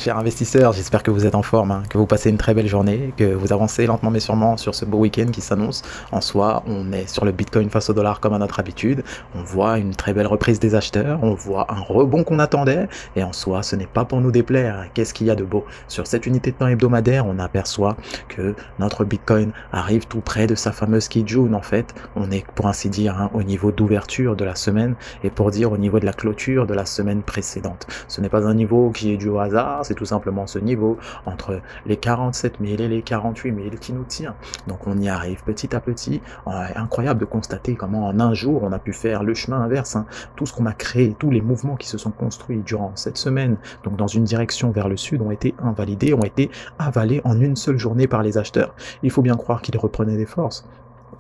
Chers investisseurs, j'espère que vous êtes en forme, hein, que vous passez une très belle journée, que vous avancez lentement mais sûrement sur ce beau week-end qui s'annonce. En soi, on est sur le Bitcoin face au dollar comme à notre habitude. On voit une très belle reprise des acheteurs, on voit un rebond qu'on attendait. Et en soi, ce n'est pas pour nous déplaire. Qu'est-ce qu'il y a de beau? Sur cette unité de temps hebdomadaire, on aperçoit que notre Bitcoin arrive tout près de sa fameuse Kijun. En fait, on est pour ainsi dire au niveau d'ouverture de la semaine et pour dire au niveau de la clôture de la semaine précédente. Ce n'est pas un niveau qui est dû au hasard. C'est tout simplement ce niveau entre les 47 000 et les 48 000 qui nous tient. Donc on y arrive petit à petit. Incroyable de constater comment en un jour on a pu faire le chemin inverse. Tout ce qu'on a créé, tous les mouvements qui se sont construits durant cette semaine, donc dans une direction vers le sud, ont été invalidés, ont été avalés en une seule journée par les acheteurs. Il faut bien croire qu'ils reprenaient des forces.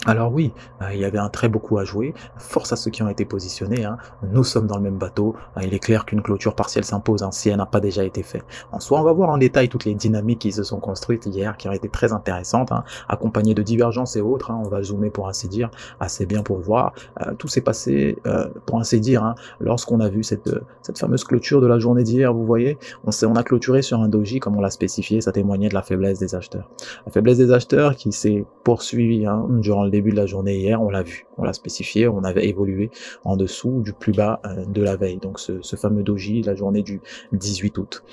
Alors oui, il y avait un très beau coup à jouer, force à ceux qui ont été positionnés, nous sommes dans le même bateau, il est clair qu'une clôture partielle s'impose si elle n'a pas déjà été faite. En soi, on va voir en détail toutes les dynamiques qui se sont construites hier, qui ont été très intéressantes, accompagnées de divergences et autres, on va zoomer pour ainsi dire, assez bien pour voir. Tout s'est passé, pour ainsi dire, lorsqu'on a vu cette fameuse clôture de la journée d'hier, vous voyez, on a clôturé sur un doji comme on l'a spécifié, ça témoignait de la faiblesse des acheteurs. La faiblesse des acheteurs qui s'est poursuivie durant le début de la journée hier, on l'a vu, on l'a spécifié, on avait évolué en dessous du plus bas de la veille, donc ce fameux doji, la journée du 18 août.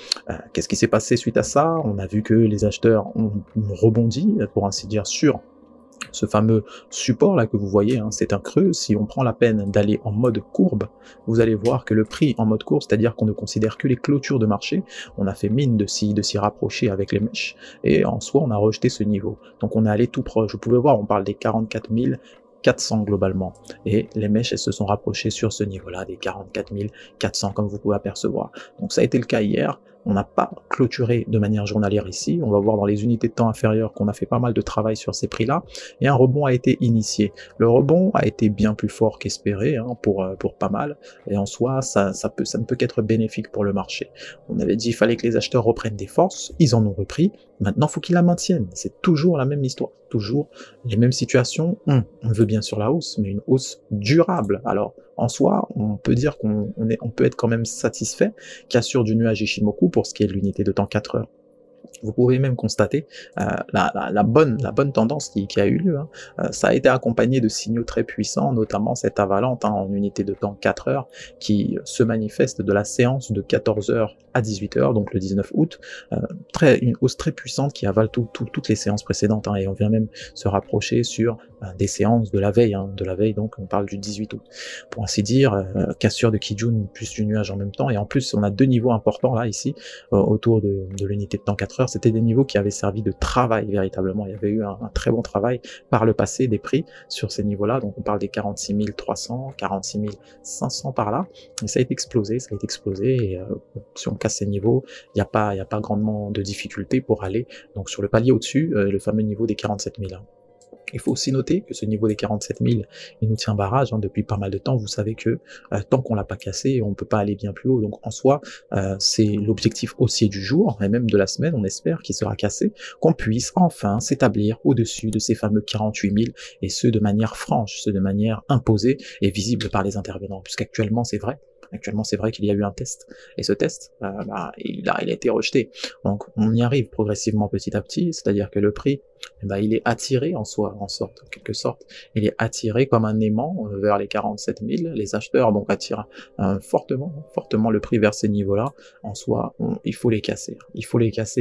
Qu'est-ce qui s'est passé suite à ça? On a vu que les acheteurs ont rebondi, pour ainsi dire, sur ce fameux support là que vous voyez, c'est un creux. Si on prend la peine d'aller en mode courbe, vous allez voir que le prix en mode courbe, c'est-à-dire qu'on ne considère que les clôtures de marché, on a fait mine de s'y rapprocher avec les mèches, et en soi on a rejeté ce niveau. Donc on est allé tout proche. Vous pouvez voir, on parle des 44 400 globalement, et les mèches elles se sont rapprochées sur ce niveau-là des 44 400 comme vous pouvez apercevoir. Donc ça a été le cas hier. On n'a pas clôturé de manière journalière ici, on va voir dans les unités de temps inférieures qu'on a fait pas mal de travail sur ces prix-là, et un rebond a été initié. Le rebond a été bien plus fort qu'espéré pour pas mal, et en soi, ça ne peut qu'être bénéfique pour le marché. On avait dit qu'il fallait que les acheteurs reprennent des forces, ils en ont repris, maintenant il faut qu'ils la maintiennent. C'est toujours la même histoire, toujours les mêmes situations. On veut bien sur la hausse, mais une hausse durable. Alors, en soi, on peut dire qu'on peut être quand même satisfait qu'assure du nuage Ishimoku pour ce qui est de l'unité de temps 4 heures. Vous pouvez même constater la bonne tendance qui a eu lieu. Ça a été accompagné de signaux très puissants, notamment cette avalante en unité de temps 4 heures qui se manifeste de la séance de 14 h à 18 h, donc le 19 août. Une hausse très puissante qui avale toutes les séances précédentes, et on vient même se rapprocher sur des séances de la veille, donc on parle du 18 août. Pour ainsi dire, cassure de Kijun plus du nuage en même temps, et en plus on a deux niveaux importants là ici, autour de l'unité de temps 4 heures. C'était des niveaux qui avaient servi de travail véritablement. Il y avait eu un très bon travail par le passé des prix sur ces niveaux-là. Donc on parle des 46 300, 46 500 par là. Et ça a été explosé, et si on casse ces niveaux, il n'y a pas grandement de difficultés pour aller donc sur le palier au-dessus, le fameux niveau des 47 000. Il faut aussi noter que ce niveau des 47 000, il nous tient barrage depuis pas mal de temps. Vous savez que tant qu'on l'a pas cassé, on peut pas aller bien plus haut. Donc en soi, c'est l'objectif haussier du jour, et même de la semaine, on espère qu'il sera cassé, qu'on puisse enfin s'établir au-dessus de ces fameux 48 000, et ce de manière franche, ce de manière imposée et visible par les intervenants, puisqu'actuellement c'est vrai. Actuellement, c'est vrai qu'il y a eu un test, et ce test, il a été rejeté. Donc, on y arrive progressivement petit à petit, c'est-à-dire que le prix, il est attiré en quelque sorte, il est attiré comme un aimant vers les 47 000. Les acheteurs donc attirent fortement le prix vers ces niveaux-là. En soi, il faut les casser.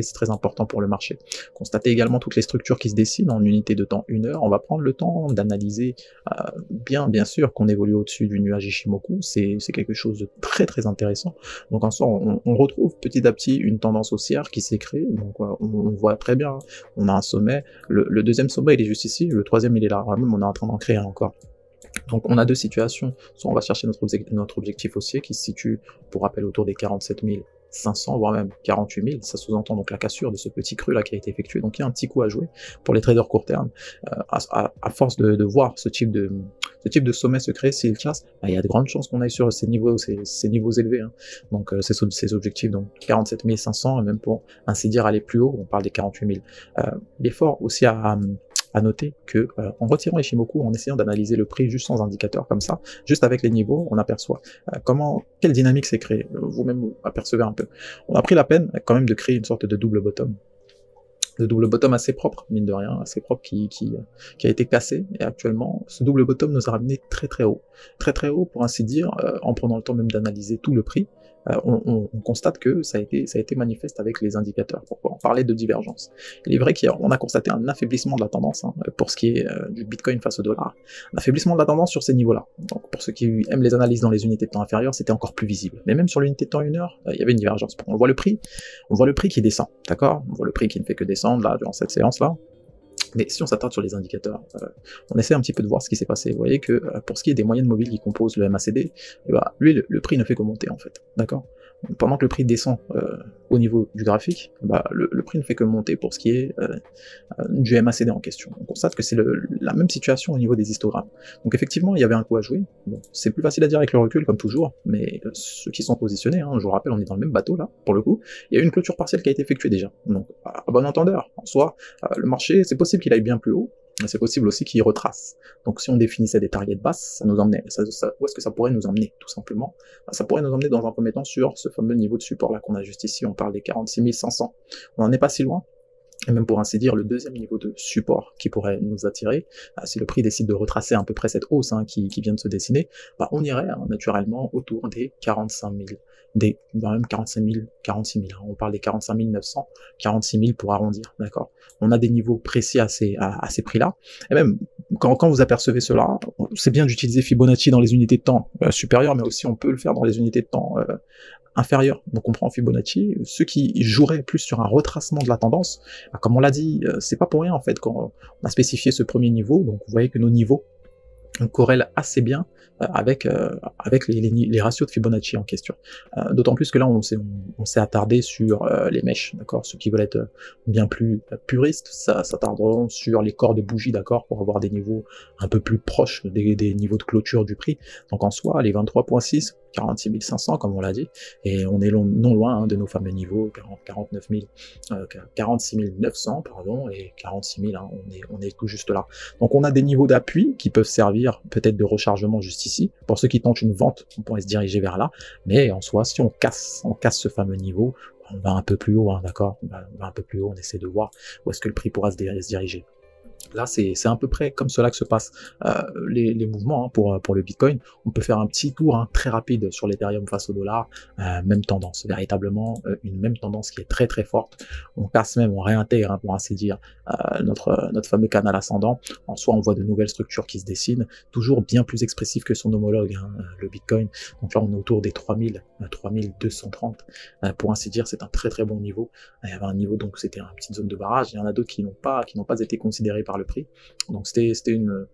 C'est très important pour le marché. Constatez également toutes les structures qui se dessinent en unité de temps 1 heure. On va prendre le temps d'analyser bien sûr qu'on évolue au-dessus du nuage Ishimoku. C'est quelque chose de très intéressant. Donc en soi, on retrouve petit à petit une tendance haussière qui s'est créée. Donc on voit très bien, on a un sommet. Le deuxième sommet il est juste ici, le troisième il est là, même on est en train d'en créer un encore. Donc on a deux situations, soit on va chercher notre objectif haussier qui se situe, pour rappel, autour des 47 500, voire même 48 000, ça sous-entend donc la cassure de ce petit creux là qui a été effectué. Donc il y a un petit coup à jouer pour les traders court terme, à force de voir ce type de sommet se créer, s'il casse, il y a de grandes chances qu'on aille sur ces niveaux élevés. Donc ces objectifs, donc 47 500, et même pour ainsi dire aller plus haut, on parle des 48 000. L'effort aussi À noter que en retirant Ishimoku, en essayant d'analyser le prix juste sans indicateur comme ça, juste avec les niveaux, on aperçoit quelle dynamique s'est créée. Vous-même vous apercevez un peu. On a pris la peine quand même de créer une sorte de double bottom. De double bottom assez propre, mine de rien, assez propre, qui a été cassé, et actuellement, ce double bottom nous a ramené très très haut pour ainsi dire, en prenant le temps même d'analyser tout le prix. On constate que ça a été manifeste avec les indicateurs. Pourquoi on parlait de divergence. Il est vrai qu'on a constaté un affaiblissement de la tendance pour ce qui est du Bitcoin face au dollar. Un affaiblissement de la tendance sur ces niveaux-là. Donc pour ceux qui aiment les analyses dans les unités de temps inférieures, c'était encore plus visible. Mais même sur l'unité de temps 1 heure, il y avait une divergence. On voit le prix qui descend, d'accord. On voit le prix qui ne fait que descendre là durant cette séance-là. Mais si on s'attarde sur les indicateurs, on essaie un petit peu de voir ce qui s'est passé. Vous voyez que pour ce qui est des moyennes mobiles qui composent le MACD, lui, le prix ne fait que monter en fait, d'accord. Pendant que le prix descend au niveau du graphique, le prix ne fait que monter pour ce qui est du MACD en question. On constate que c'est la même situation au niveau des histogrammes. Donc effectivement, il y avait un coup à jouer. Bon, c'est plus facile à dire avec le recul, comme toujours, mais ceux qui sont positionnés, je vous rappelle, on est dans le même bateau là, pour le coup, il y a eu une clôture partielle qui a été effectuée déjà. Donc, à bon entendeur, en soi, le marché, c'est possible qu'il aille bien plus haut, c'est possible aussi qu'il retrace. Donc si on définissait des targets basses, ça nous emmenait, où est-ce que ça pourrait nous emmener, tout simplement? Ça pourrait nous emmener dans un premier temps sur ce fameux niveau de support là qu'on a juste ici, on parle des 46 500. On n'en est pas si loin, et même pour ainsi dire le deuxième niveau de support qui pourrait nous attirer, si le prix décide de retracer à peu près cette hausse qui vient de se dessiner, on irait naturellement autour des 45 000, même 45 000, 46 000, on parle des 45 900, 46 000 pour arrondir, d'accord. On a des niveaux précis à ces prix-là, et même quand vous apercevez cela, c'est bien d'utiliser Fibonacci dans les unités de temps supérieures, mais aussi on peut le faire dans les unités de temps inférieur. Donc on prend Fibonacci, ceux qui joueraient plus sur un retracement de la tendance, comme on l'a dit, c'est pas pour rien en fait quand on a spécifié ce premier niveau, donc vous voyez que nos niveaux corrèlent assez bien avec les ratios de Fibonacci en question. D'autant plus que là on s'est attardé sur les mèches, d'accord. Ceux qui veulent être bien plus puristes, ça s'attarderont sur les corps de bougie, d'accord, pour avoir des niveaux un peu plus proches des niveaux de clôture du prix. Donc en soi, les 23.6, 46 500 comme on l'a dit, et on est non loin de nos fameux niveaux 46 900 pardon, et 46 000, on est tout juste là. Donc on a des niveaux d'appui qui peuvent servir peut-être de rechargement juste ici. Pour ceux qui tentent une vente, on pourrait se diriger vers là, mais en soi, si on casse ce fameux niveau, on va un peu plus haut, d'accord, on va un peu plus haut, on essaie de voir où est-ce que le prix pourra se diriger. Là, c'est à peu près comme cela que se passent les mouvements pour le Bitcoin. On peut faire un petit tour très rapide sur l'Ethereum face au dollar, même tendance, véritablement une même tendance qui est très très forte. On casse même, on réintègre pour ainsi dire notre fameux canal ascendant. En soi, on voit de nouvelles structures qui se dessinent, toujours bien plus expressives que son homologue, le Bitcoin. Donc là, on est autour des 3230, pour ainsi dire, c'est un très très bon niveau. Il y avait un niveau, donc c'était une petite zone de barrage. Il y en a d'autres qui n'ont pas été considérés par le prix. Donc c'était une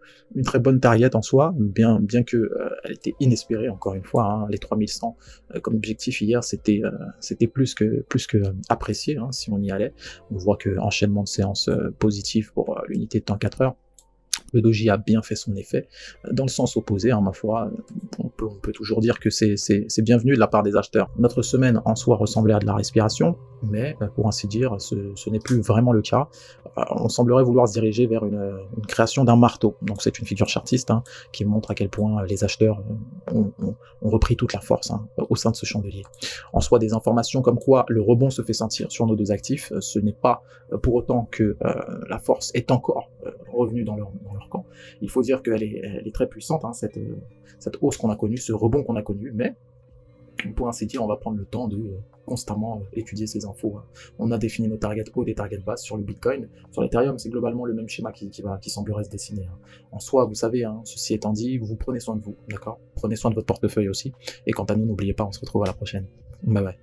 très bonne target en soi, bien que elle était inespérée encore une fois. Les 3100 comme objectif hier, c'était plus que apprécié si on y allait. On voit que enchaînement de séances positives pour l'unité de temps 4 heures. Le doji a bien fait son effet, dans le sens opposé, ma foi, on peut toujours dire que c'est bienvenu de la part des acheteurs. Notre semaine en soi ressemblait à de la respiration, mais pour ainsi dire, ce n'est plus vraiment le cas. On semblerait vouloir se diriger vers une création d'un marteau. Donc c'est une figure chartiste qui montre à quel point les acheteurs ont repris toute la force au sein de ce chandelier. En soi, des informations comme quoi le rebond se fait sentir sur nos deux actifs, ce n'est pas pour autant que la force est encore revenue dans leur camp. Il faut dire qu'elle est très puissante, cette hausse qu'on a connue, ce rebond qu'on a connu, mais pour ainsi dire, on va prendre le temps de constamment étudier ces infos. On a défini nos targets hauts, des targets basses sur le Bitcoin. Sur l'Ethereum, c'est globalement le même schéma qui semblerait se dessiner. En soi, vous savez, ceci étant dit, vous prenez soin de vous, d'accord? Prenez soin de votre portefeuille aussi. Et quant à nous, n'oubliez pas, on se retrouve à la prochaine. Bye bye.